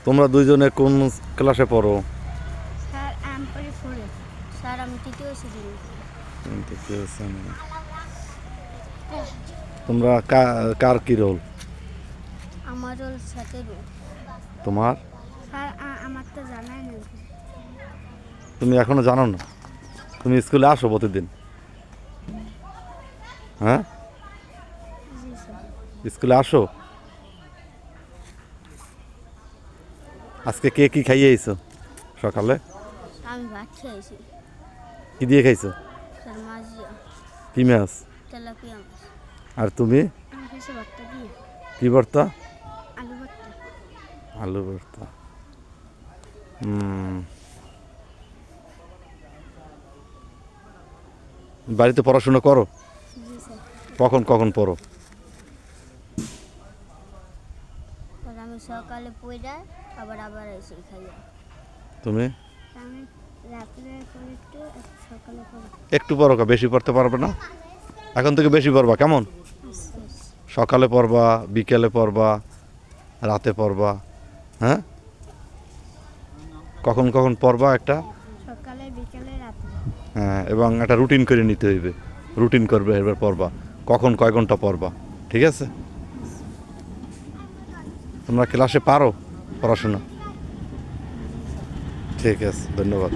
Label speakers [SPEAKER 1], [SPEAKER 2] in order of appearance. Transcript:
[SPEAKER 1] তোমরা দুইজনে কোন ক্লাসে পড়ো?
[SPEAKER 2] স্যার আমি পড়ি ফোরে। স্যার আমি তৃতীয় শ্রেণী।
[SPEAKER 1] তৃতীয় শ্রেণী। তোমরা কার কি রোল?
[SPEAKER 2] আমার রোল সাথেরও।
[SPEAKER 1] তোমার?
[SPEAKER 2] স্যার আমার তো জানাই নেই।
[SPEAKER 1] তুমি এখনো জানো না? তুমি স্কুলে আসো প্রতিদিন? হ্যাঁ,
[SPEAKER 2] জি স্যার।
[SPEAKER 1] স্কুলে আসো? আজকে কে কি খাইয়েছো সকালে?
[SPEAKER 2] আমি ভাত খেয়েছি।
[SPEAKER 1] কি দিয়ে খাইছো?
[SPEAKER 2] স্যার মাছ দিয়ে।
[SPEAKER 1] কি মাছ?
[SPEAKER 2] তেলাপিয়া মাছ।
[SPEAKER 1] আর তুমি?
[SPEAKER 2] আমি খেয়েছি ভর্তা দিয়ে।
[SPEAKER 1] কি ভর্তা?
[SPEAKER 2] আলু ভর্তা।
[SPEAKER 1] আলু ভর্তা। বাড়িতে পড়াশোনা করো?
[SPEAKER 2] জি স্যার।
[SPEAKER 1] কখন কখন পড়ো?
[SPEAKER 2] স্যার আমি সকালে পড়া আবার আবার এসে খাইয়া।
[SPEAKER 1] তুমি
[SPEAKER 2] আমি রাত্রে পড়ি একটু সকালে পড়ি।
[SPEAKER 1] একটু পড়ো, বেশি পড়তে পারবে না? এখন থেকে বেশি পড়বা কেমন? সকালে পড়বা, বিকেলে পড়বা, রাতে পড়বা, হ্যাঁ? কখন কখন পড়বা একটা?
[SPEAKER 2] সকালে বিকেলে রাতে।
[SPEAKER 1] হ্যাঁ, এবং একটা রুটিন করে নিতে হইবে। রুটিন করবে, এবার পড়বা কখন কয় ঘন্টা পড়বা, ঠিক আছে? তোমরা ক্লাসে পারো পড়াশোনা? ঠিক আছে, ধন্যবাদ।